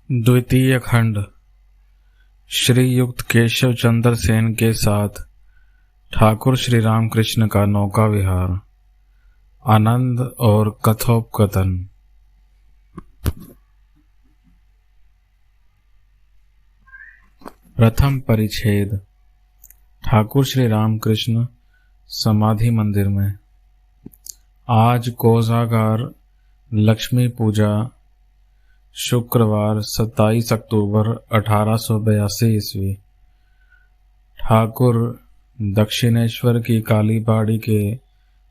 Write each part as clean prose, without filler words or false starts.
द्वितीय खंड। श्रीयुक्त केशव चंद्र सेन के साथ ठाकुर श्री रामकृष्ण का नौका विहार, आनंद और कथोपकथन। प्रथम परिच्छेद। ठाकुर श्री रामकृष्ण समाधि मंदिर में। आज कोषागार लक्ष्मी पूजा, शुक्रवार 27 अक्टूबर 1882 ईस्वी। ठाकुर दक्षिणेश्वर की काली बाड़ी के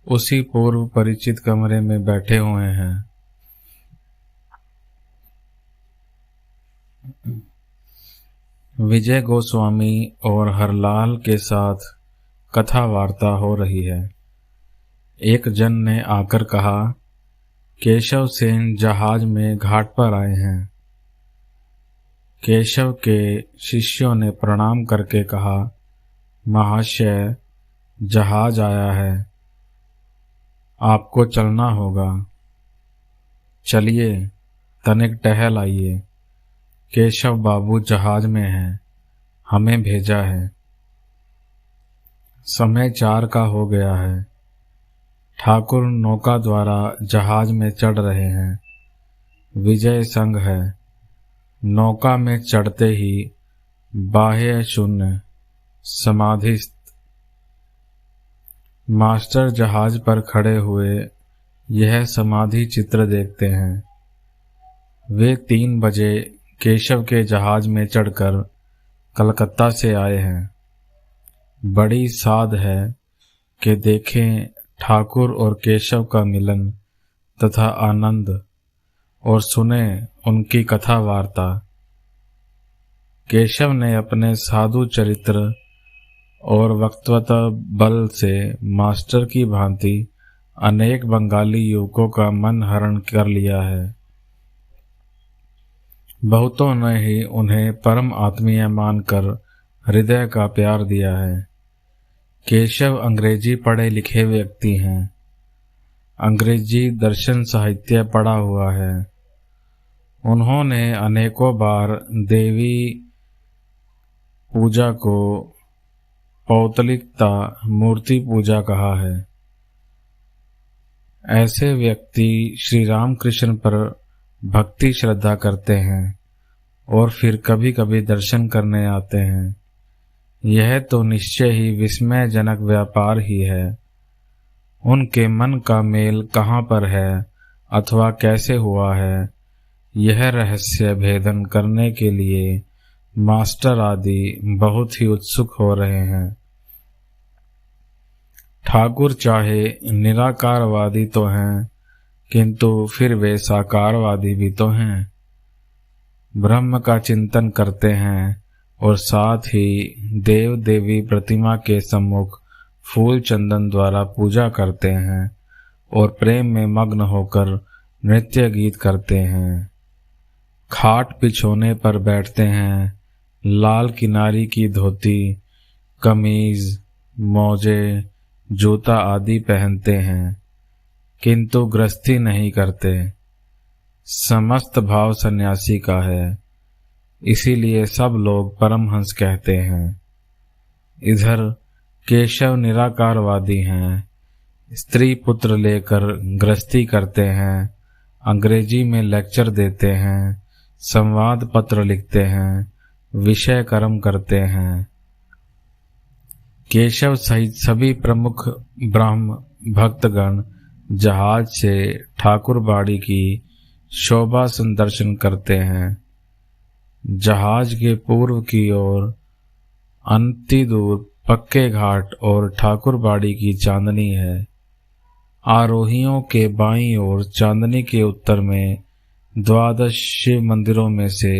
उसी पूर्व परिचित कमरे में बैठे हुए हैं। विजय गोस्वामी और हरलाल के साथ कथा वार्ता हो रही है। एक जन ने आकर कहा, केशव सेन जहाज में घाट पर आए हैं। केशव के शिष्यों ने प्रणाम करके कहा, महाशय, जहाज आया है, आपको चलना होगा। चलिए, तनिक टहल आइए। केशव बाबू जहाज में हैं, हमें भेजा है। समय 4 का हो गया है। ठाकुर नौका द्वारा जहाज में चढ़ रहे हैं। विजय संग है। नौका में चढ़ते ही बाह्य शून्य, समाधिस्थ। मास्टर जहाज पर खड़े हुए यह समाधि चित्र देखते हैं। वे 3 बजे केशव के जहाज में चढ़कर कलकत्ता से आए हैं। बड़ी साध है कि देखें ठाकुर और केशव का मिलन तथा आनंद, और सुने उनकी कथा वार्ता। केशव ने अपने साधु चरित्र और वक्तृत्व बल से मास्टर की भांति अनेक बंगाली युवकों का मन हरण कर लिया है। बहुतों ने ही उन्हें परम आत्मीय मानकर हृदय का प्यार दिया है। केशव अंग्रेजी पढ़े लिखे व्यक्ति हैं। अंग्रेजी दर्शन साहित्य पढ़ा हुआ है। उन्होंने अनेकों बार देवी पूजा को पौतलिकता मूर्ति पूजा कहा है। ऐसे व्यक्ति श्री रामकृष्ण पर भक्ति श्रद्धा करते हैं और फिर कभी कभी दर्शन करने आते हैं। यह तो निश्चय ही विस्मयजनक व्यापार ही है। उनके मन का मेल कहाँ पर है अथवा कैसे हुआ है, यह रहस्य भेदन करने के लिए मास्टर आदि बहुत ही उत्सुक हो रहे हैं। ठाकुर चाहे निराकारवादी तो हैं, किंतु फिर वे साकारवादी भी तो हैं। ब्रह्म का चिंतन करते हैं और साथ ही देव देवी प्रतिमा के सम्मुख फूल चंदन द्वारा पूजा करते हैं और प्रेम में मग्न होकर नृत्य गीत करते हैं। खाट बिछोने पर बैठते हैं। लाल किनारी की धोती, कमीज, मोजे, जूता आदि पहनते हैं, किंतु गृहस्थी नहीं करते। समस्त भाव सन्यासी का है, इसीलिए सब लोग परमहंस कहते हैं। इधर केशव निराकारवादी हैं। स्त्री पुत्र लेकर गृहस्थी करते हैं, अंग्रेजी में लेक्चर देते हैं, संवाद पत्र लिखते हैं, विषय कर्म करते हैं। केशव सहित सभी प्रमुख ब्राह्म भक्तगण जहाज से ठाकुर बाड़ी की शोभा संदर्शन करते हैं। जहाज के पूर्व की ओर अनति दूर पक्के घाट और ठाकुर बाड़ी की चांदनी है। आरोहियों के बाईं ओर चांदनी के उत्तर में 12 शिव मंदिरों में से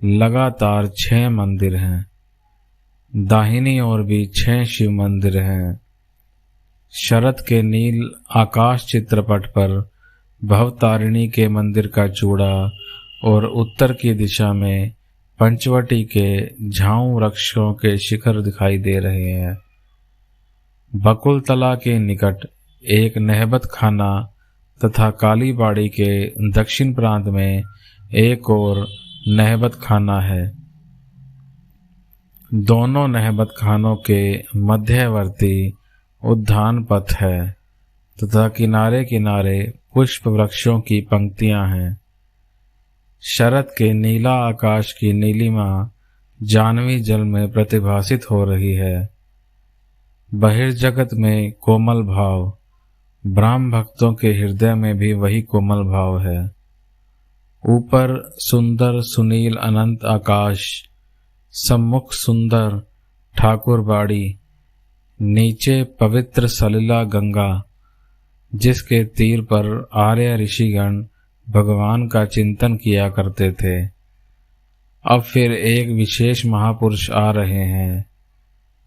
लगातार 6 मंदिर हैं। दाहिनी ओर भी 6 शिव मंदिर हैं। शरद के नील आकाश चित्रपट पर भवतारिणी के मंदिर का चूड़ा और उत्तर की दिशा में पंचवटी के झाऊ वृक्षों के शिखर दिखाई दे रहे हैं। बकुलतला के निकट एक नहबत खाना तथा कालीबाड़ी के दक्षिण प्रांत में एक और नहबत खाना है। दोनों नहबत खानों के मध्यवर्ती उद्यान पथ है तथा किनारे किनारे पुष्प वृक्षों की पंक्तियां हैं। शरद के नीला आकाश की नीलिमा जानवी जल में प्रतिभासित हो रही है। बहिर्जगत में कोमल भाव, ब्राह्म भक्तों के हृदय में भी वही कोमल भाव है। ऊपर सुंदर सुनील अनंत आकाश, सम्मुख सुंदर ठाकुर बाड़ी, नीचे पवित्र सलिला गंगा, जिसके तीर पर आर्य ऋषिगण भगवान का चिंतन किया करते थे। अब फिर एक विशेष महापुरुष आ रहे हैं,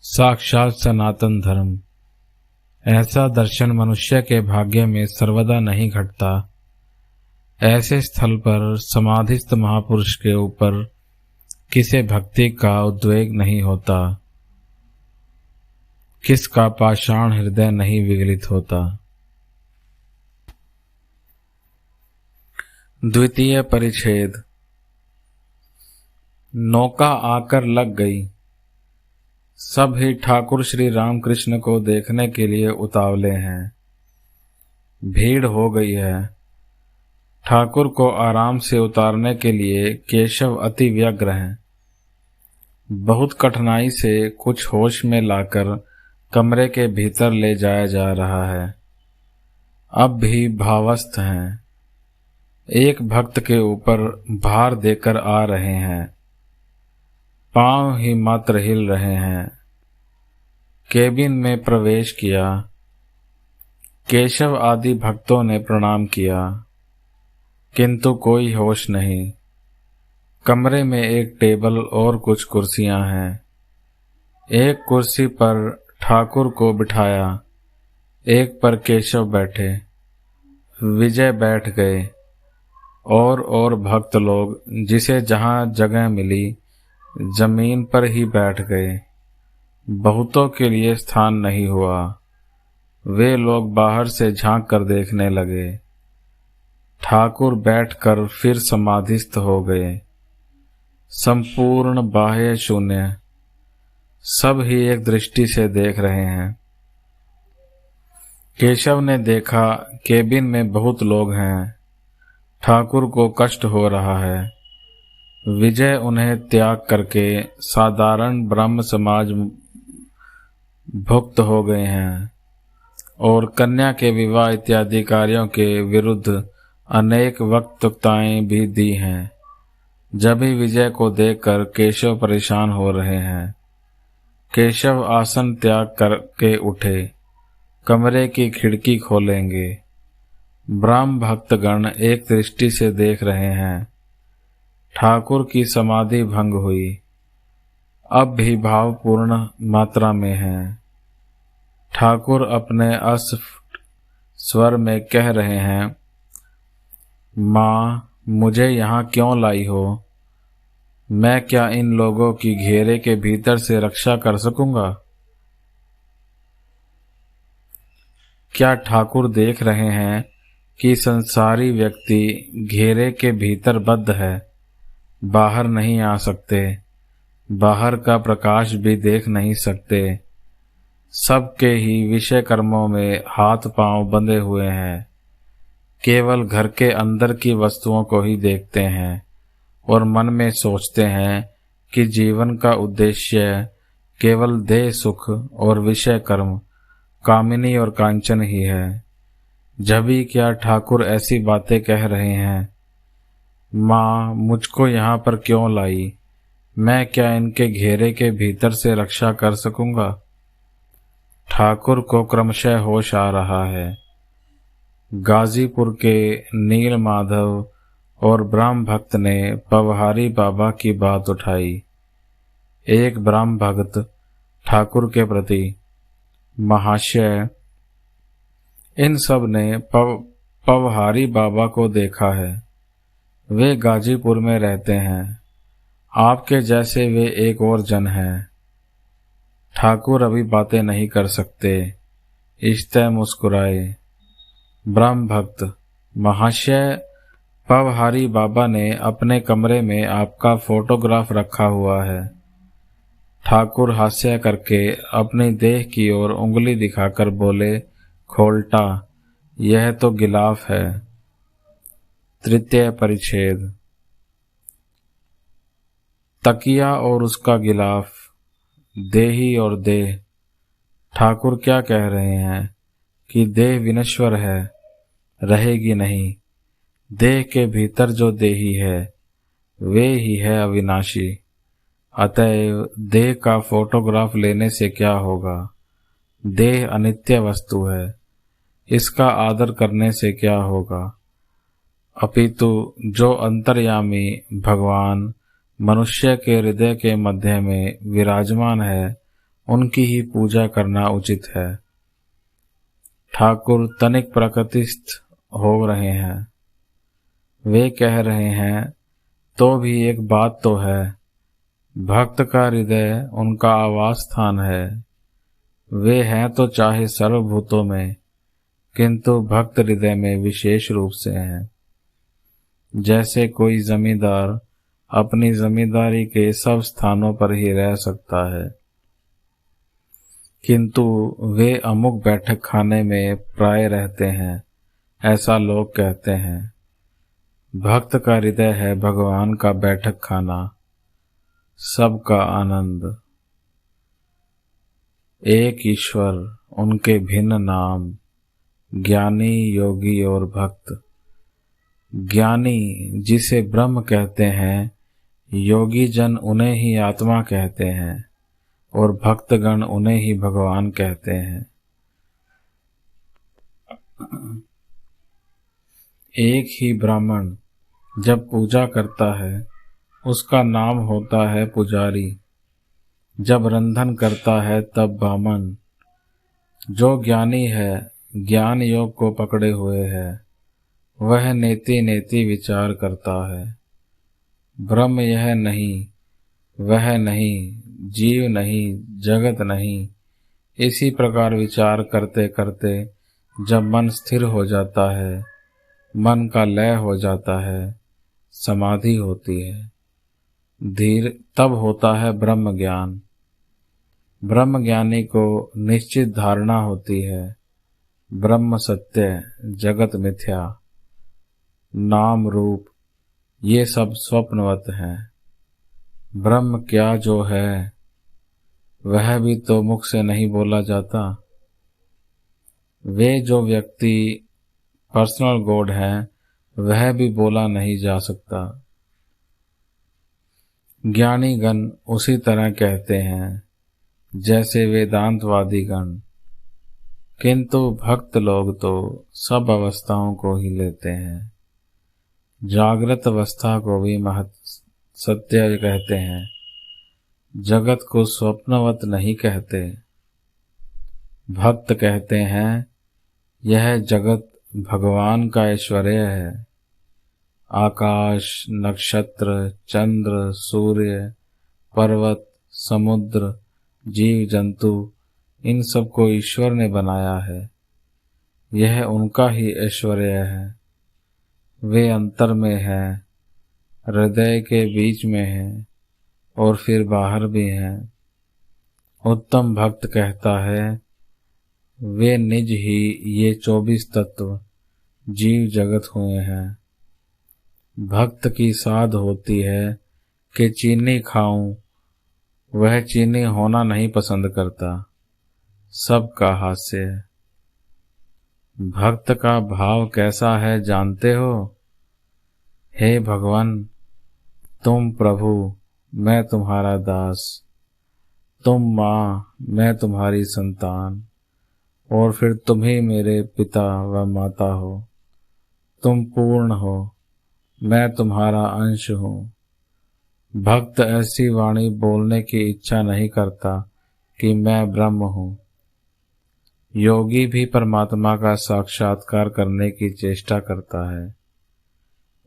साक्षात सनातन धर्म। ऐसा दर्शन मनुष्य के भाग्य में सर्वदा नहीं घटता। ऐसे स्थल पर समाधिस्थ महापुरुष के ऊपर किसे भक्ति का उद्वेग नहीं होता, किसका पाषाण हृदय नहीं विगलित होता। द्वितीय परिच्छेद। नौका आकर लग गई। सब ही ठाकुर श्री रामकृष्ण को देखने के लिए उतावले हैं। भीड़ हो गई है। ठाकुर को आराम से उतारने के लिए केशव अति व्यग्र हैं। बहुत कठिनाई से कुछ होश में लाकर कमरे के भीतर ले जाया जा रहा है। अब भी भावस्थ हैं। एक भक्त के ऊपर भार देकर आ रहे हैं। पांव ही मात्र हिल रहे हैं। केबिन में प्रवेश किया। केशव आदि भक्तों ने प्रणाम किया, किंतु कोई होश नहीं। कमरे में एक टेबल और कुछ कुर्सियां हैं। एक कुर्सी पर ठाकुर को बिठाया, एक पर केशव बैठे। विजय बैठ गए और भक्त लोग जिसे जहां जगह मिली जमीन पर ही बैठ गए। बहुतों के लिए स्थान नहीं हुआ। वे लोग बाहर से झांक कर देखने लगे। ठाकुर बैठकर फिर समाधिस्थ हो गए। संपूर्ण बाह्य शून्य। सब ही एक दृष्टि से देख रहे हैं। केशव ने देखा केबिन में बहुत लोग हैं। ठाकुर को कष्ट हो रहा है। विजय उन्हें त्याग करके साधारण ब्रह्म समाज भुक्त हो गए हैं और कन्या के विवाह इत्यादि कार्यों के विरुद्ध अनेक वक्तृताएं भी दी हैं। जब ही विजय को देखकर केशव परेशान हो रहे हैं। केशव आसन त्याग करके उठे। कमरे की खिड़की खोलेंगे। ब्राह्म भक्तगण एक दृष्टि से देख रहे हैं। ठाकुर की समाधि भंग हुई। अब भी भावपूर्ण मात्रा में है। ठाकुर अपने अस्फुट स्वर में कह रहे हैं, माँ, मुझे यहाँ क्यों लाई हो? मैं क्या इन लोगों की घेरे के भीतर से रक्षा कर सकूंगा? क्या ठाकुर देख रहे हैं कि संसारी व्यक्ति घेरे के भीतर बद्ध है, बाहर नहीं आ सकते, बाहर का प्रकाश भी देख नहीं सकते। सबके ही विषय कर्मों में हाथ पांव बंधे हुए हैं। केवल घर के अंदर की वस्तुओं को ही देखते हैं और मन में सोचते हैं कि जीवन का उद्देश्य केवल देह सुख और विषय कर्म, कामिनी और कांचन ही है। जब ही क्या ठाकुर ऐसी बातें कह रहे हैं, माँ, मुझको यहाँ पर क्यों लाई? मैं क्या इनके घेरे के भीतर से रक्षा कर सकूंगा? ठाकुर को क्रमशः होश आ रहा है। गाजीपुर के नील माधव और ब्रह्म भक्त ने पवहारी बाबा की बात उठाई। एक ब्रह्म भक्त ठाकुर के प्रति, महाशय, इन सब ने पवहारी बाबा को देखा है। वे गाजीपुर में रहते हैं। आपके जैसे वे एक और जन हैं। ठाकुर अभी बातें नहीं कर सकते। इश्ते मुस्कुराए। ब्रह्म भक्त, महाशय, पवहारी बाबा ने अपने कमरे में आपका फोटोग्राफ रखा हुआ है। ठाकुर हास्य करके अपनी देह की ओर उंगली दिखाकर बोले, खोल्टा, यह तो गिलाफ है। तृतीय परिच्छेद। तकिया और उसका गिलाफ, देही और देह। ठाकुर क्या कह रहे हैं कि देह विनश्वर है, रहेगी नहीं। देह के भीतर जो देही है वे ही है अविनाशी। अतएव देह का फोटोग्राफ लेने से क्या होगा? देह अनित्य वस्तु है, इसका आदर करने से क्या होगा? अपितु जो अंतर्यामी भगवान मनुष्य के हृदय के मध्य में विराजमान है, उनकी ही पूजा करना उचित है। ठाकुर तनिक प्रकृतिस्थ हो रहे हैं। वे कह रहे हैं, तो भी एक बात तो है, भक्त का हृदय उनका आवास स्थान है। वे हैं तो चाहे सर्वभूतों में, किंतु भक्त हृदय में विशेष रूप से हैं। जैसे कोई जमींदार अपनी जमींदारी के सब स्थानों पर ही रह सकता है, किंतु वे अमुक बैठक खाने में प्राय रहते हैं, ऐसा लोग कहते हैं। भक्त का हृदय है भगवान का बैठक खाना, सबका आनंद। एक ईश्वर, उनके भिन्न नाम, ज्ञानी, योगी और भक्त। ज्ञानी जिसे ब्रह्म कहते हैं, योगी जन उन्हें ही आत्मा कहते हैं और भक्तगण उन्हें ही भगवान कहते हैं। एक ही ब्राह्मण जब पूजा करता है, उसका नाम होता है पुजारी। जब रंधन करता है तब बामन। जो ज्ञानी है, ज्ञान योग को पकड़े हुए है, वह नेति नेति विचार करता है। ब्रह्म यह नहीं, वह नहीं, जीव नहीं, जगत नहीं, इसी प्रकार विचार करते करते जब मन स्थिर हो जाता है, मन का लय हो जाता है, समाधि होती है, धीर, तब होता है ब्रह्म ज्ञान। ब्रह्म ज्ञानी को निश्चित धारणा होती है, ब्रह्म सत्य, जगत मिथ्या, नाम रूप ये सब स्वप्नवत हैं। ब्रह्म क्या जो है, वह भी तो मुख से नहीं बोला जाता। वे जो व्यक्ति पर्सनल गॉड हैं, वह भी बोला नहीं जा सकता। ज्ञानी गण उसी तरह कहते हैं जैसे वेदांतवादी गण, किंतु भक्त लोग तो सब अवस्थाओं को ही लेते हैं। जागृत अवस्था को भी महत् सत्य कहते हैं, जगत को स्वप्नवत नहीं कहते। भक्त कहते हैं, यह जगत भगवान का ऐश्वर्य है। आकाश, नक्षत्र, चंद्र, सूर्य, पर्वत, समुद्र, जीव जंतु, इन सब को ईश्वर ने बनाया है। यह उनका ही ऐश्वर्य है। वे अंतर में हैं, हृदय के बीच में हैं और फिर बाहर भी हैं। उत्तम भक्त कहता है, वे निज ही ये 24 तत्व जीव जगत हुए हैं। भक्त की साध होती है कि चीनी खाऊं, वह चीनी होना नहीं पसंद करता। सबका हास्य है। भक्त का भाव कैसा है जानते हो? हे भगवान, तुम प्रभु, मैं तुम्हारा दास, तुम माँ, मैं तुम्हारी संतान, और फिर तुम ही मेरे पिता व माता हो। तुम पूर्ण हो, मैं तुम्हारा अंश हूँ। भक्त ऐसी वाणी बोलने की इच्छा नहीं करता कि मैं ब्रह्म हूँ। योगी भी परमात्मा का साक्षात्कार करने की चेष्टा करता है।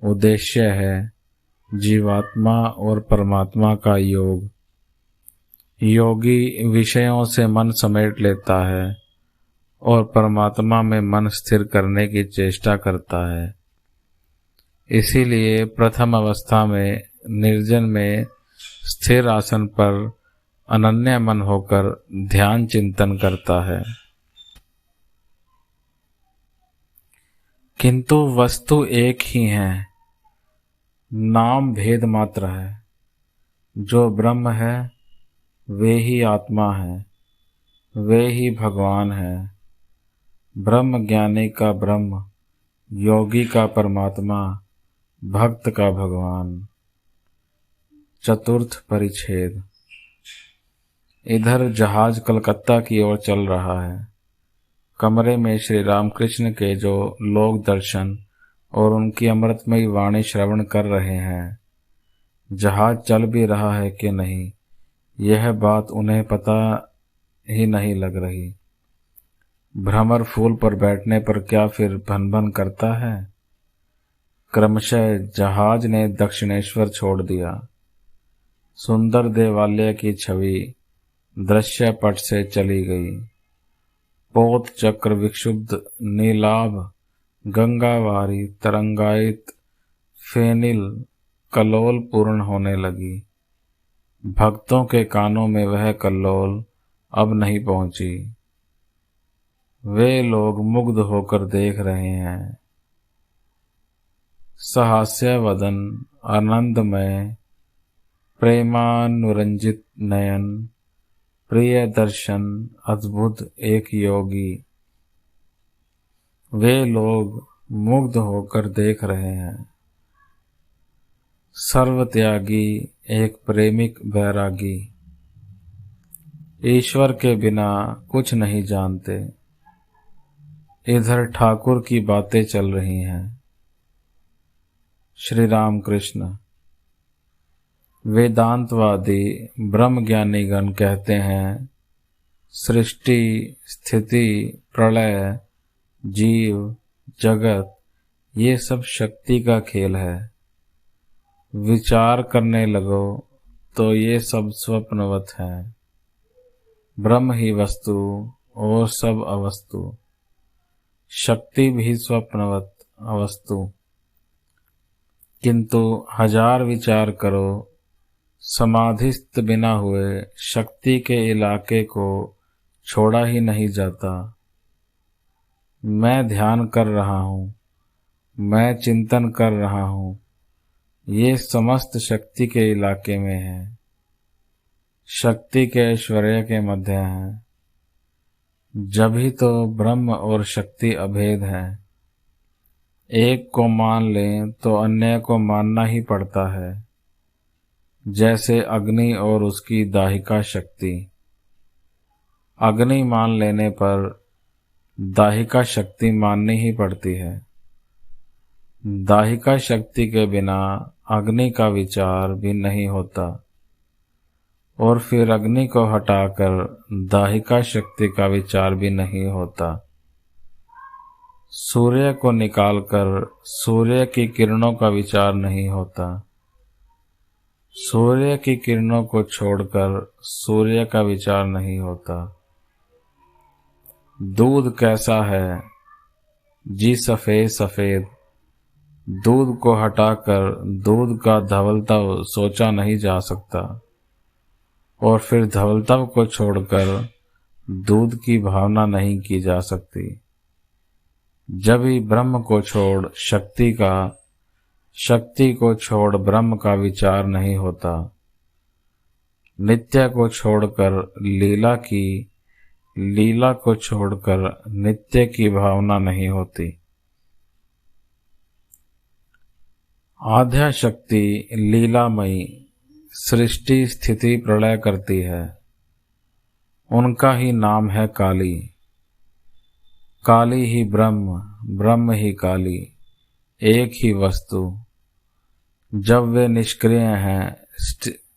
उद्देश्य है जीवात्मा और परमात्मा का योग। योगी विषयों से मन समेट लेता है और परमात्मा में मन स्थिर करने की चेष्टा करता है। इसीलिए प्रथम अवस्था में निर्जन में स्थिर आसन पर अनन्य मन होकर ध्यान चिंतन करता है। किंतु वस्तु एक ही है, नाम भेद मात्र है। जो ब्रह्म है वे ही आत्मा है, वे ही भगवान है। ब्रह्म ज्ञानी का ब्रह्म, योगी का परमात्मा, भक्त का भगवान। चतुर्थ परिच्छेद। इधर जहाज कलकत्ता की ओर चल रहा है। कमरे में श्री रामकृष्ण के जो लोक दर्शन और उनकी अमृतमयी वाणी श्रवण कर रहे हैं। जहाज चल भी रहा है कि नहीं, यह बात उन्हें पता ही नहीं लग रही। भ्रमर फूल पर बैठने पर क्या फिर भन भन करता है। क्रमशः जहाज ने दक्षिणेश्वर छोड़ दिया। सुंदर देवालय की छवि दृश्य पट से चली गई। पोत चक्र विक्षुब्ध नीलाभ गंगावारी तरंगायित फेनिल कल्लोल पूर्ण होने लगी। भक्तों के कानों में वह कल्लोल अब नहीं पहुंची। वे लोग मुग्ध होकर देख रहे हैं। सहास्य वदन आनंदमय प्रेमानुरंजित नयन प्रिय दर्शन अद्भुत एक योगी। वे लोग मुग्ध होकर देख रहे हैं। सर्वत्यागी एक प्रेमिक बैरागी, ईश्वर के बिना कुछ नहीं जानते। इधर ठाकुर की बातें चल रही हैं। श्री राम कृष्ण। वेदांतवादी ब्रह्मज्ञानी गण कहते हैं, सृष्टि स्थिति प्रलय जीव जगत ये सब शक्ति का खेल है। विचार करने लगो तो ये सब स्वप्नवत है। ब्रह्म ही वस्तु और सब अवस्तु, शक्ति भी स्वप्नवत अवस्तु। किंतु हजार विचार करो, समाधिस्थ बिना हुए शक्ति के इलाके को छोड़ा ही नहीं जाता। मैं ध्यान कर रहा हूँ, मैं चिंतन कर रहा हूँ, ये समस्त शक्ति के इलाके में है, शक्ति के ऐश्वर्य के मध्य है। जब ही तो ब्रह्म और शक्ति अभेद है। एक को मान लें तो अन्य को मानना ही पड़ता है। जैसे अग्नि और उसकी दाहिका शक्ति। अग्नि मान लेने पर दाहिका शक्ति माननी ही पड़ती है। दाहिका शक्ति के बिना अग्नि का विचार भी नहीं होता, और फिर अग्नि को हटाकर दाहिका शक्ति का विचार भी नहीं होता। सूर्य को निकालकर सूर्य की किरणों का विचार नहीं होता। सूर्य की किरणों को छोड़कर सूर्य का विचार नहीं होता। दूध कैसा है जी, सफेद सफेद। दूध को हटाकर दूध का धवलतव सोचा नहीं जा सकता, और फिर धवलतव को छोड़कर दूध की भावना नहीं की जा सकती। जब ही ब्रह्म को छोड़ शक्ति को छोड़ ब्रह्म का विचार नहीं होता। नित्य को छोड़कर लीला को छोड़कर नित्य की भावना नहीं होती। आद्या शक्ति लीलामयी सृष्टि स्थिति प्रलय करती है। उनका ही नाम है काली। काली ही ब्रह्म, ब्रह्म ही काली, एक ही वस्तु। जब वे निष्क्रिय हैं,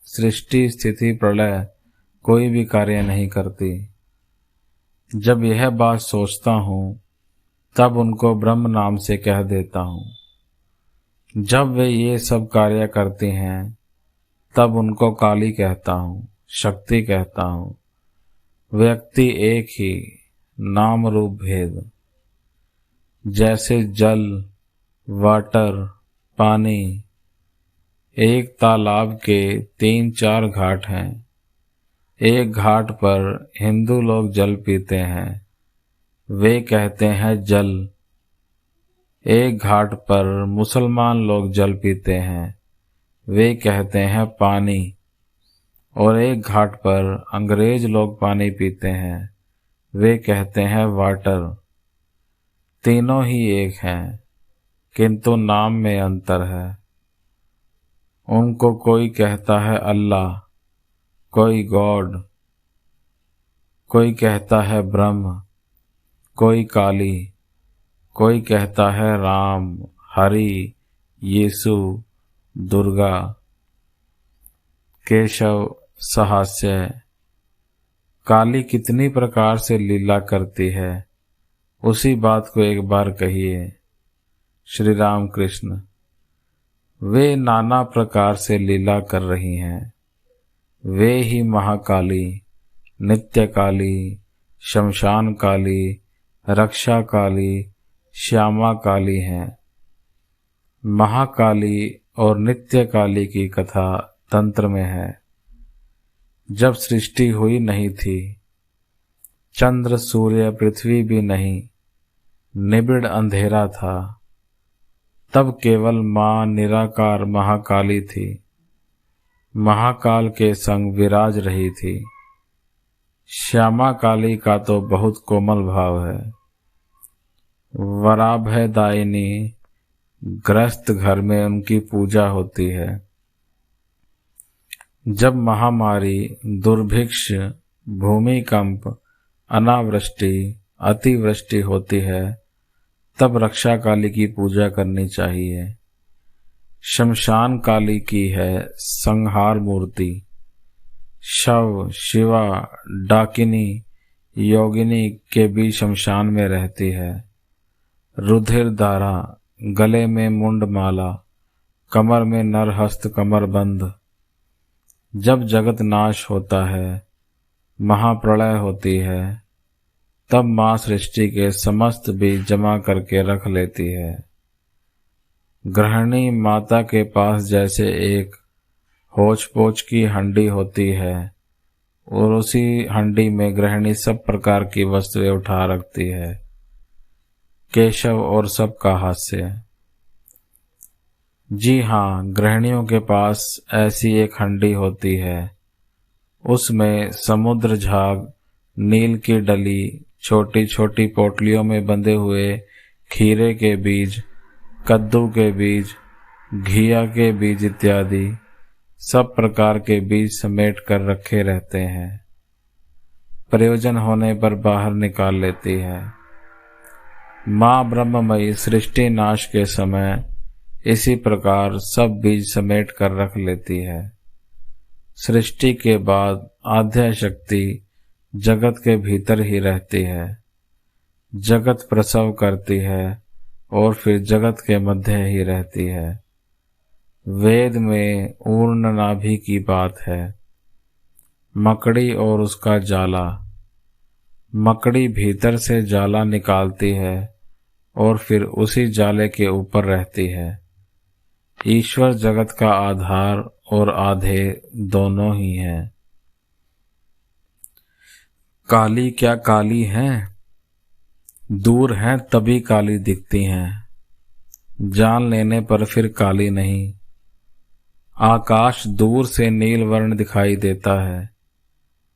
सृष्टि स्थिति प्रलय कोई भी कार्य नहीं करती। जब यह बात सोचता हूँ तब उनको ब्रह्म नाम से कह देता हूँ। जब वे ये सब कार्य करती हैं तब उनको काली कहता हूँ, शक्ति कहता हूँ। व्यक्ति एक ही, नाम रूप भेद। जैसे जल, वाटर, पानी। एक तालाब के 3-4 घाट हैं। एक घाट पर हिंदू लोग जल पीते हैं, वे कहते हैं जल। एक घाट पर मुसलमान लोग जल पीते हैं, वे कहते हैं पानी। और एक घाट पर अंग्रेज लोग पानी पीते हैं, वे कहते हैं वाटर। तीनों ही एक हैं, किंतु नाम में अंतर है। उनको कोई कहता है अल्लाह, कोई गॉड, कोई कहता है ब्रह्म, कोई काली, कोई कहता है राम, हरि, यीशु, दुर्गा। केशव सहास्य। काली कितनी प्रकार से लीला करती है, उसी बात को एक बार कहिए। श्री राम कृष्ण। वे नाना प्रकार से लीला कर रही हैं। वे ही महाकाली, नित्य काली, शमशान काली, रक्षा काली, श्यामा काली हैं। महाकाली और नित्य काली की कथा तंत्र में है। जब सृष्टि हुई नहीं थी, चंद्र सूर्य पृथ्वी भी नहीं, निबिड़ अंधेरा था, तब केवल मां निराकार महाकाली थी। महाकाल के संग विराज रही थी। श्यामा काली का तो बहुत कोमल भाव है। वराभयदायिनी ग्रस्त घर में उनकी पूजा होती है। जब महामारी, दुर्भिक्ष, भूमिकंप, अनावृष्टि, अतिवृष्टि होती है, तब रक्षा काली की पूजा करनी चाहिए। शमशान काली की है संहार मूर्ति। शव, शिवा, डाकिनी, योगिनी के भी शमशान में रहती है। रुधिर धारा, गले में मुंड माला, कमर में नरहस्त कमरबंद। जब जगत नाश होता है, महाप्रलय होती है, तब माँ सृष्टि के समस्त बीज जमा करके रख लेती है। गृहिणी माता के पास जैसे एक होच पोच की हंडी होती है, और उसी हंडी में गृहिणी सब प्रकार की वस्तुएं उठा रखती है। केशव और सबका हास्य। जी हाँ, गृहिणियों के पास ऐसी एक हंडी होती है। उसमें समुद्र झाग, नील की डली, छोटी छोटी पोटलियों में बंधे हुए खीरे के बीज, कद्दू के बीज, घिया के बीज इत्यादि सब प्रकार के बीज समेट कर रखे रहते हैं। प्रयोजन होने पर बाहर निकाल लेती है। माँ ब्रह्ममयी सृष्टि नाश के समय इसी प्रकार सब बीज समेट कर रख लेती है। सृष्टि के बाद आद्या शक्ति जगत के भीतर ही रहती है। जगत प्रसव करती है और फिर जगत के मध्य ही रहती है। वेद में ऊर्ण नाभि की बात है। मकड़ी और उसका जाला। मकड़ी भीतर से जाला निकालती है और फिर उसी जाले के ऊपर रहती है। ईश्वर जगत का आधार और आधे दोनों ही हैं। काली क्या काली हैं? दूर हैं तभी काली दिखती हैं, जान लेने पर फिर काली नहीं। आकाश दूर से नील वर्ण दिखाई देता है,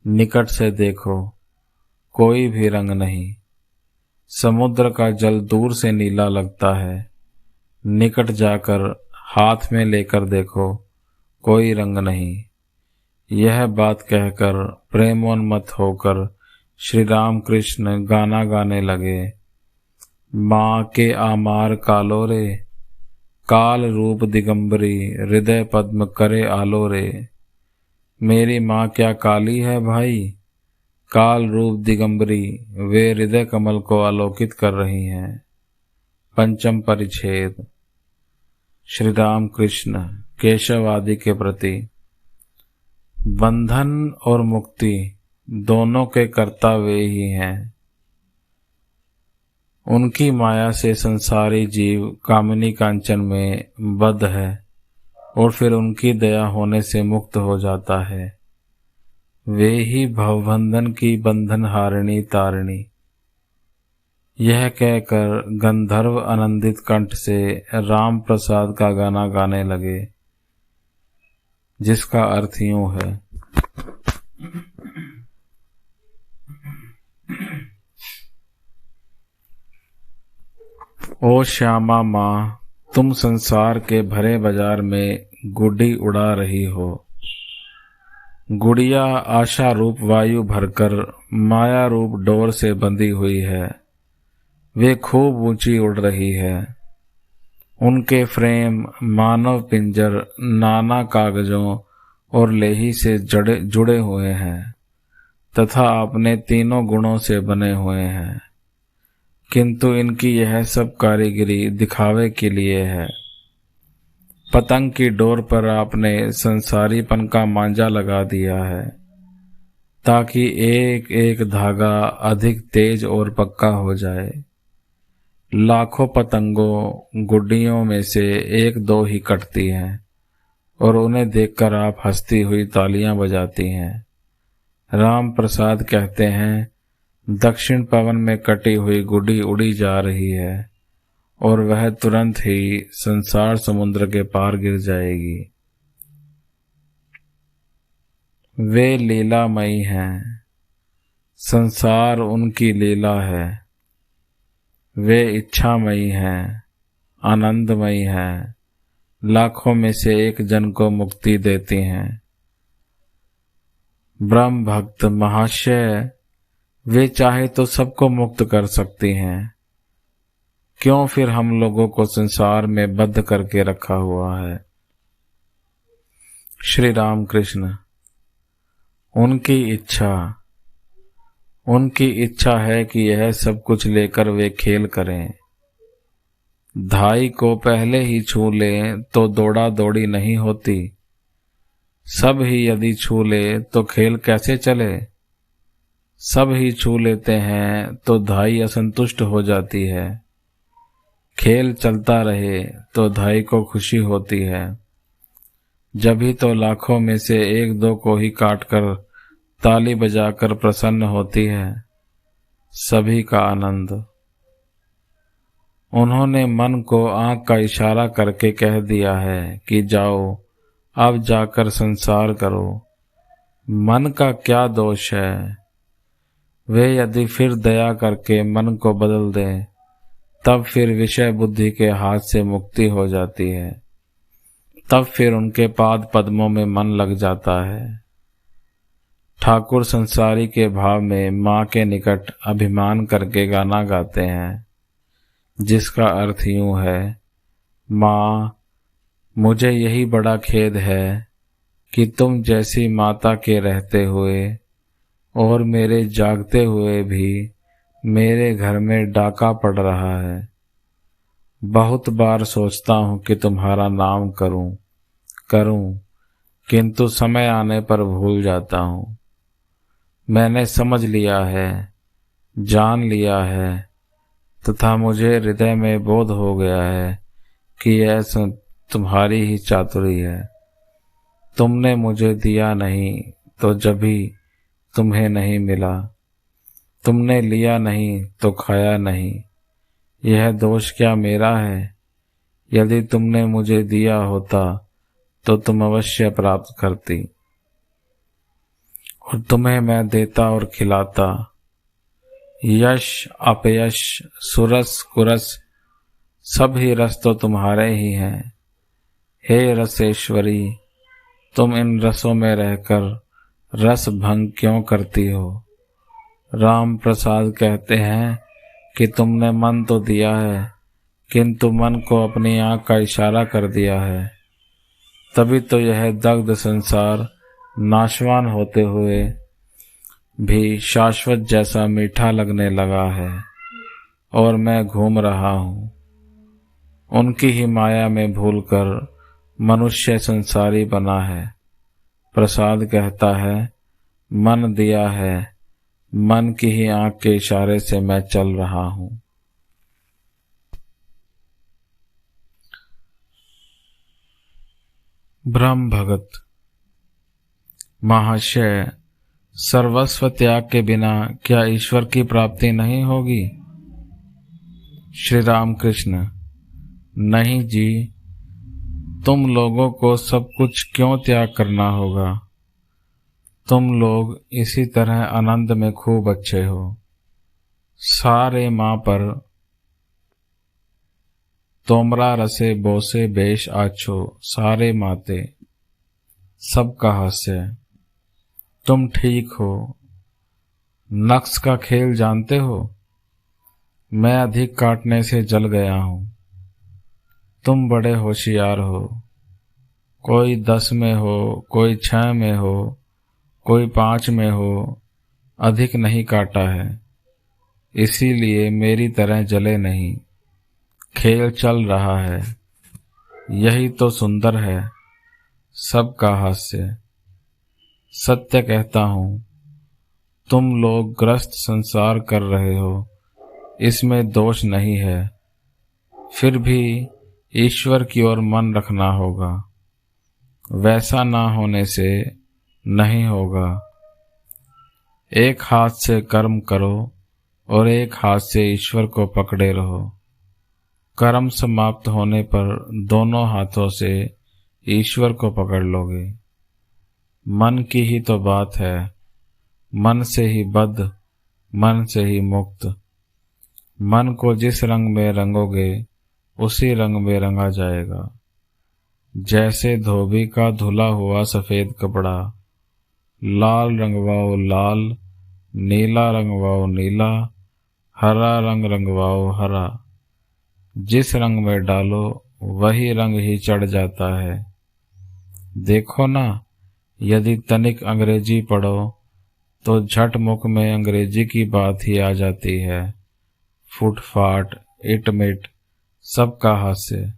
निकट से देखो कोई भी रंग नहीं। समुद्र का जल दूर से नीला लगता है, निकट जाकर हाथ में लेकर देखो कोई रंग नहीं। यह बात कहकर प्रेमोन्मत्त होकर श्री राम कृष्ण गाना गाने लगे। माँ के आमार कालो रे, काल रूप दिगंबरी, हृदय पद्म करे आलो रे। मेरी माँ क्या काली है भाई? काल रूप दिगंबरी, वे हृदय कमल को आलोकित कर रही हैं। पंचम परिच्छेद। श्री राम कृष्ण केशव आदि के प्रति। बंधन और मुक्ति दोनों के कर्ता वे ही हैं। उनकी माया से संसारी जीव कामिनी कांचन में बद्ध है और फिर उनकी दया होने से मुक्त हो जाता है। वे ही भवबंधन की बंधन हारिणी तारिणी। यह कहकर गंधर्व आनंदित कंठ से राम प्रसाद का गाना गाने लगे, जिसका अर्थ यूं है। ओ श्यामा माँ, तुम संसार के भरे बाजार में गुड्डी उड़ा रही हो। गुड़िया आशा रूप वायु भरकर माया रूप डोर से बंधी हुई है। वे खूब ऊंची उड़ रही है। उनके फ्रेम मानव पिंजर नाना कागजों और लेही से जुड़े हुए हैं तथा अपने तीनों गुणों से बने हुए हैं, किंतु इनकी यह सब कारीगरी दिखावे के लिए है। पतंग की डोर पर आपने संसारीपन का मांझा लगा दिया है ताकि एक एक धागा अधिक तेज और पक्का हो जाए। लाखों पतंगों गुड्डियों में से एक दो ही कटती हैं और उन्हें देखकर आप हंसती हुई तालियां बजाती हैं। राम प्रसाद कहते हैं, दक्षिण पवन में कटी हुई गुड्डी उड़ी जा रही है और वह तुरंत ही संसार समुद्र के पार गिर जाएगी। वे लीलामयी हैं, संसार उनकी लीला है। वे इच्छामयी हैं, आनंदमयी हैं, लाखों में से एक जन को मुक्ति देती हैं। ब्रह्म भक्त महाशय, वे चाहे तो सबको मुक्त कर सकती हैं, क्यों फिर हम लोगों को संसार में बद्ध करके रखा हुआ है। श्री राम कृष्ण। उनकी इच्छा है कि यह सब कुछ लेकर वे खेल करें। धाई को पहले ही छू लें तो दौड़ा दौड़ी नहीं होती। सब ही यदि छू ले तो खेल कैसे चले। सब ही छू लेते हैं तो धाई असंतुष्ट हो जाती है। खेल चलता रहे तो धाई को खुशी होती है। जब ही तो लाखों में से एक दो को ही काटकर ताली बजाकर प्रसन्न होती है। सभी का आनंद। उन्होंने मन को आंख का इशारा करके कह दिया है कि जाओ, अब जाकर संसार करो। मन का क्या दोष है। वे यदि फिर दया करके मन को बदल दें, तब फिर विषय बुद्धि के हाथ से मुक्ति हो जाती है। तब फिर उनके पाद पद्मों में मन लग जाता है। ठाकुर संसारी के भाव में माँ के निकट अभिमान करके गाना गाते हैं, जिसका अर्थ यूं है, माँ, मुझे यही बड़ा खेद है कि तुम जैसी माता के रहते हुए और मेरे जागते हुए भी मेरे घर में डाका पड़ रहा है। बहुत बार सोचता हूँ कि तुम्हारा नाम करूं, किंतु समय आने पर भूल जाता हूँ। मैंने समझ लिया है, जान लिया है तथा मुझे हृदय में बोध हो गया है कि यह तुम्हारी ही चातुरी है। तुमने मुझे दिया नहीं तो जभी तुम्हें नहीं मिला, तुमने लिया नहीं तो खाया नहीं। यह दोष क्या मेरा है। यदि तुमने मुझे दिया होता तो तुम अवश्य प्राप्त करती और तुम्हें मैं देता और खिलाता। यश अपयश सुरस कुरस सब ही रस तो तुम्हारे ही हैं। हे रसेश्वरी, तुम इन रसों में रहकर रस भंग क्यों करती हो। राम प्रसाद कहते हैं कि तुमने मन तो दिया है, किंतु मन को अपनी आंख का इशारा कर दिया है। तभी तो यह दग्ध संसार नाशवान होते हुए भी शाश्वत जैसा मीठा लगने लगा है और मैं घूम रहा हूँ। उनकी ही माया में भूलकर मनुष्य संसारी बना है। प्रसाद कहता है, मन दिया है, मन की ही आंख के इशारे से मैं चल रहा हूँ। ब्रह्म भगत महाशय, सर्वस्व त्याग के बिना क्या ईश्वर की प्राप्ति नहीं होगी? श्री राम कृष्ण: नहीं जी, तुम लोगों को सब कुछ क्यों त्याग करना होगा? तुम लोग इसी तरह आनंद में खूब अच्छे हो। सारे माँ पर तोमरा रसे बोसे बेश आछो, सारे माते सबका हास्य। तुम ठीक हो। नक्श का खेल जानते हो? मैं अधिक काटने से जल गया हूँ। तुम बड़े होशियार हो। कोई 10 में हो, कोई 6 में हो, कोई 5 में हो, अधिक नहीं काटा है, इसीलिए मेरी तरह जले नहीं। खेल चल रहा है, यही तो सुंदर है, सबका हास्य। सत्य कहता हूँ, तुम लोग ग्रस्त संसार कर रहे हो, इसमें दोष नहीं है। फिर भी ईश्वर की ओर मन रखना होगा, वैसा ना होने से नहीं होगा। एक हाथ से कर्म करो और एक हाथ से ईश्वर को पकड़े रहो। कर्म समाप्त होने पर दोनों हाथों से ईश्वर को पकड़ लोगे। मन की ही तो बात है, मन से ही बद्ध, मन से ही मुक्त। मन को जिस रंग में रंगोगे उसी रंग में रंगा जाएगा। जैसे धोबी का धुला हुआ सफेद कपड़ा, लाल रंगवाओ लाल, नीला रंगवाओ नीला, हरा रंग रंगवाओ हरा। जिस रंग में डालो वही रंग ही चढ़ जाता है। देखो ना, यदि तनिक अंग्रेजी पढ़ो तो झट मुख में अंग्रेजी की बात ही आ जाती है। फुटफाट, इटमिट, सबका हास्य।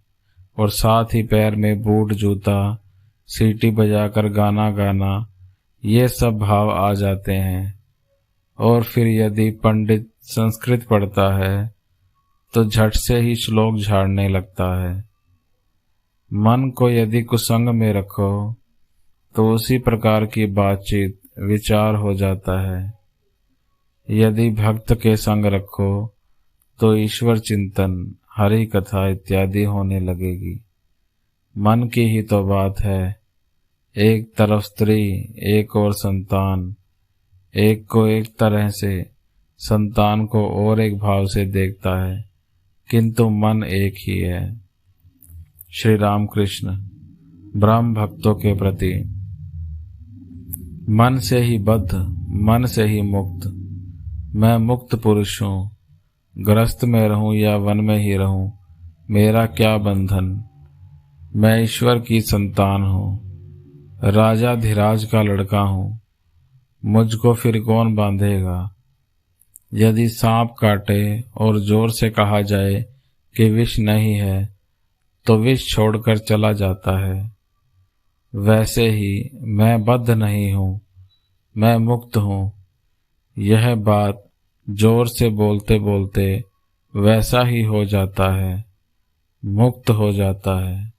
और साथ ही पैर में बूट जूता, सीटी बजाकर गाना गाना, ये सब भाव आ जाते हैं। और फिर यदि पंडित संस्कृत पढ़ता है तो झट से ही श्लोक झाड़ने लगता है। मन को यदि कुसंग में रखो तो उसी प्रकार की बातचीत विचार हो जाता है। यदि भक्त के संग रखो तो ईश्वर चिंतन, हरि कथा इत्यादि होने लगेगी। मन की ही तो बात है। एक तरफ स्त्री, एक और संतान, एक को एक तरह से, संतान को और एक भाव से देखता है, किंतु मन एक ही है। श्री राम कृष्ण ब्रह्म भक्तों के प्रति: मन से ही बद्ध, मन से ही मुक्त। मैं मुक्त पुरुष हूँ। ग्रस्त में रहूं या वन में ही रहूं, मेरा क्या बंधन। मैं ईश्वर की संतान हूँ, राजा धीराज का लड़का हूँ। मुझको फिर कौन बांधेगा? यदि सांप काटे और जोर से कहा जाए कि विष नहीं है तो विष छोड़कर चला जाता है। वैसे ही मैं बद्ध नहीं हूँ, मैं मुक्त हूँ। यह बात जोर से बोलते बोलते वैसा ही हो जाता है, मुक्त हो जाता है।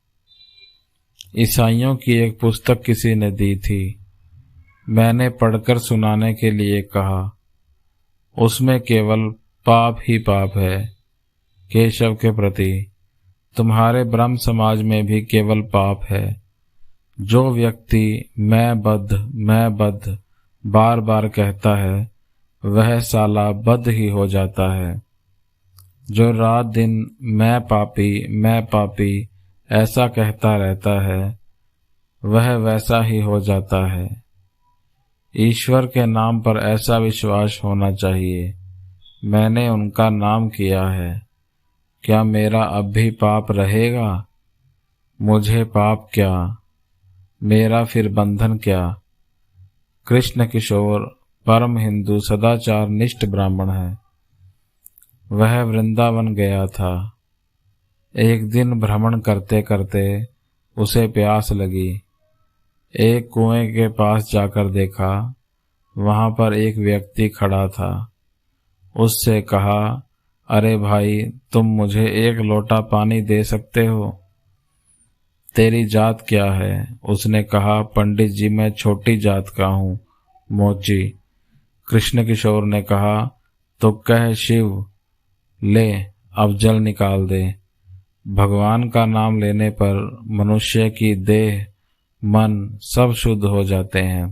ईसाइयों की एक पुस्तक किसी ने दी थी, मैंने पढ़कर सुनाने के लिए कहा। उसमें केवल पाप ही पाप है। केशव के प्रति तुम्हारे ब्रह्म समाज में भी केवल पाप है। जो व्यक्ति मैं बद्ध बार बार कहता है वह साला बद्ध ही हो जाता है। जो रात दिन मैं पापी ऐसा कहता रहता है वह वैसा ही हो जाता है। ईश्वर के नाम पर ऐसा विश्वास होना चाहिए, मैंने उनका नाम किया है, क्या मेरा अब भी पाप रहेगा? मुझे पाप क्या, मेरा फिर बंधन क्या? कृष्ण किशोर परम हिंदू सदाचार निष्ठ ब्राह्मण है। वह वृंदावन गया था। एक दिन भ्रमण करते करते उसे प्यास लगी। एक कुएं के पास जाकर देखा, वहां पर एक व्यक्ति खड़ा था। उससे कहा, अरे भाई, तुम मुझे 1 लोटा पानी दे सकते हो? तेरी जात क्या है? उसने कहा, पंडित जी मैं छोटी जात का हूँ, मोची। कृष्ण किशोर ने कहा, तो कह शिव, ले अब जल निकाल दे। भगवान का नाम लेने पर मनुष्य की देह मन सब शुद्ध हो जाते हैं।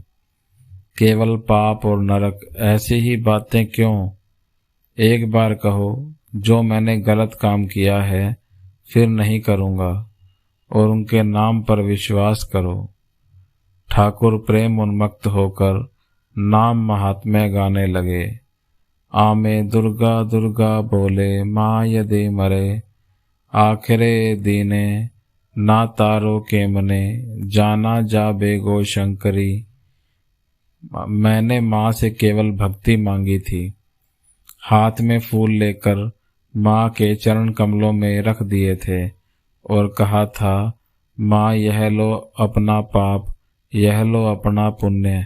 केवल पाप और नरक ऐसी ही बातें क्यों? एक बार कहो, जो मैंने गलत काम किया है फिर नहीं करूँगा, और उनके नाम पर विश्वास करो। ठाकुर प्रेम उन्मत्त होकर नाम महात्म्य गाने लगे। आमे दुर्गा दुर्गा बोले, माँ यदि मरे आखिरे दीने, ना तारो के मने जाना जा बेगो शंकरी। मैंने माँ से केवल भक्ति मांगी थी। हाथ में फूल लेकर माँ के चरण कमलों में रख दिए थे और कहा था, माँ यह लो अपना पाप, यह लो अपना पुण्य,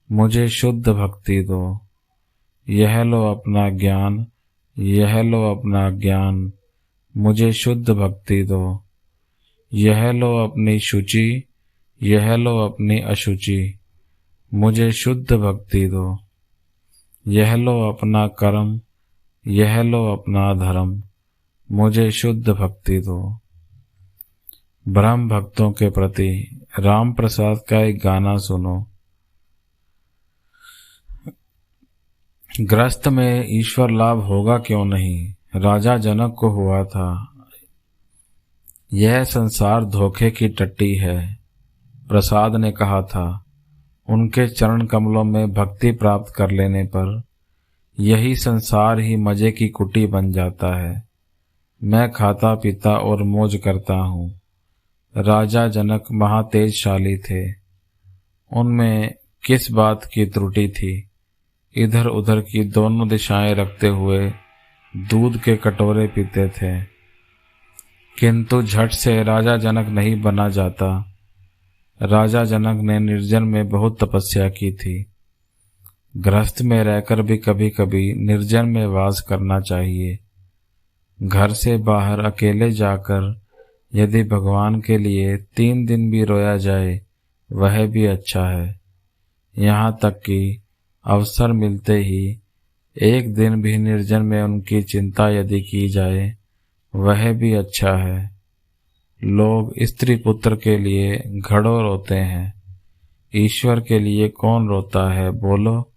मुझे शुद्ध भक्ति दो। यह लो अपना ज्ञान, यह लो अपना ज्ञान, मुझे शुद्ध भक्ति दो। यह लो अपनी शुचि, यह लो अपनी अशुचि, मुझे शुद्ध भक्ति दो। यह लो अपना कर्म, यह लो अपना धर्म, मुझे शुद्ध भक्ति दो। ब्रह्म भक्तों के प्रति राम प्रसाद का एक गाना सुनो। ग्रस्त में ईश्वर लाभ होगा क्यों नहीं, राजा जनक को हुआ था। यह संसार धोखे की टट्टी है, प्रसाद ने कहा था। उनके चरण कमलों में भक्ति प्राप्त कर लेने पर यही संसार ही मजे की कुटी बन जाता है। मैं खाता पीता और मौज करता हूँ। राजा जनक महातेजशाली थे, उनमें किस बात की त्रुटि थी? इधर उधर की दोनों दिशाएं रखते हुए दूध के कटोरे पीते थे, किंतु झट से राजा जनक नहीं बना जाता। राजा जनक ने निर्जन में बहुत तपस्या की थी। गृहस्थ में रहकर भी कभी कभी निर्जन में वास करना चाहिए। घर से बाहर अकेले जाकर यदि भगवान के लिए 3 दिन भी रोया जाए वह भी अच्छा है। यहाँ तक कि अवसर मिलते ही एक दिन भी निर्जन में उनकी चिंता यदि की जाए वह भी अच्छा है। लोग स्त्री पुत्र के लिए घड़ों रोते हैं, ईश्वर के लिए कौन रोता है बोलो?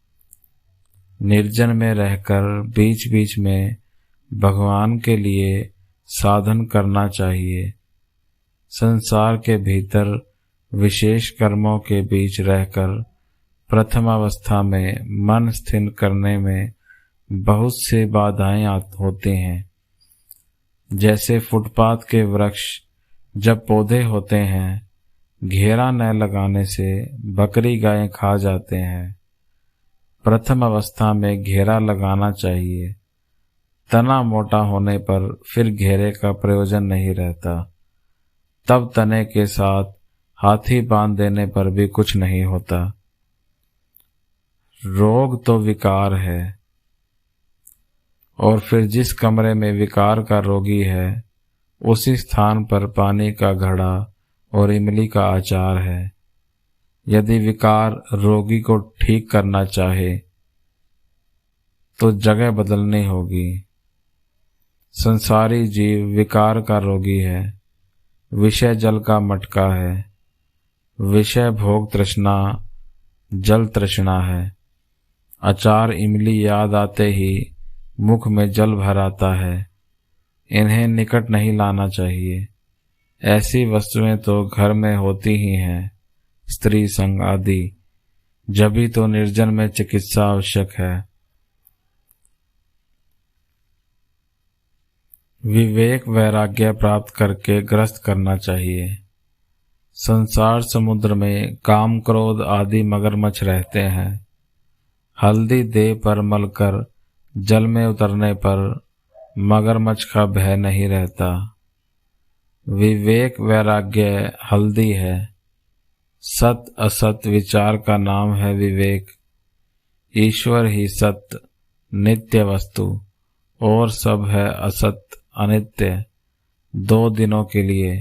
निर्जन में रहकर बीच बीच में भगवान के लिए साधन करना चाहिए। संसार के भीतर विशेष कर्मों के बीच रहकर प्रथम अवस्था में मन स्थिर करने में बहुत से बाधाएं होती हैं। जैसे फुटपाथ के वृक्ष जब पौधे होते हैं, घेरा न लगाने से बकरी गायें खा जाते हैं। प्रथम अवस्था में घेरा लगाना चाहिए। तना मोटा होने पर फिर घेरे का प्रयोजन नहीं रहता। तब तने के साथ हाथी बांध देने पर भी कुछ नहीं होता। रोग तो विकार है, और फिर जिस कमरे में विकार का रोगी है उसी स्थान पर पानी का घड़ा और इमली का अचार है। यदि विकार रोगी को ठीक करना चाहे तो जगह बदलनी होगी। संसारी जीव विकार का रोगी है, विषय जल का मटका है। विषय भोग तृष्णा, जल तृष्णा है। अचार इमली याद आते ही मुख में जल भर आता है। इन्हें निकट नहीं लाना चाहिए। ऐसी वस्तुएं तो घर में होती ही हैं, स्त्री संग आदि। जभी तो निर्जन में चिकित्सा आवश्यक है। विवेक वैराग्य प्राप्त करके ग्रस्त करना चाहिए। संसार समुद्र में काम क्रोध आदि मगरमच्छ रहते हैं। हल्दी देह पर मलकर जल में उतरने पर मगरमच्छ का भय नहीं रहता। विवेक वैराग्य हल्दी है। सत असत विचार का नाम है विवेक। ईश्वर ही सत्य नित्य वस्तु और सब है असत अनित्य, 2 दिनों के लिए।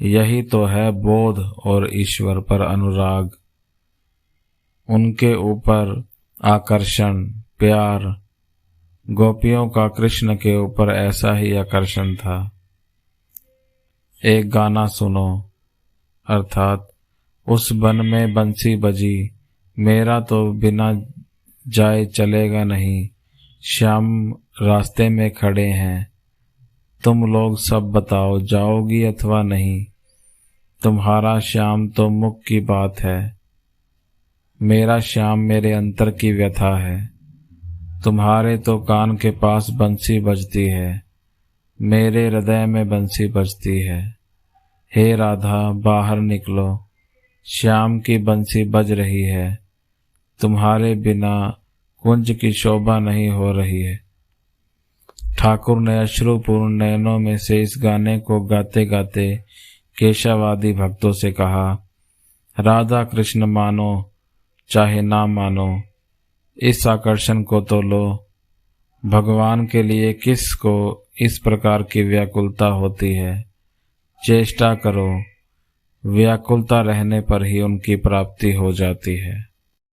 यही तो है बोध और ईश्वर पर अनुराग, उनके ऊपर आकर्षण, प्यार। गोपियों का कृष्ण के ऊपर ऐसा ही आकर्षण था। एक गाना सुनो, अर्थात उस वन में बंसी बजी, मेरा तो बिना जाए चलेगा नहीं। श्याम रास्ते में खड़े हैं, तुम लोग सब बताओ जाओगी अथवा नहीं। तुम्हारा श्याम तो मुख की बात है, मेरा श्याम मेरे अंतर की व्यथा है। तुम्हारे तो कान के पास बंसी बजती है, मेरे हृदय में बंसी बजती है। हे राधा बाहर निकलो, श्याम की बंसी बज रही है, तुम्हारे बिना कुंज की शोभा नहीं हो रही है। ठाकुर ने अश्रुपूर्ण नयनों में से इस गाने को गाते गाते केशवादी भक्तों से कहा, राधा कृष्ण मानो चाहे ना मानो, इस आकर्षण को तो लो। भगवान के लिए किस को इस प्रकार की व्याकुलता होती है। चेष्टा करो, व्याकुलता रहने पर ही उनकी प्राप्ति हो जाती है।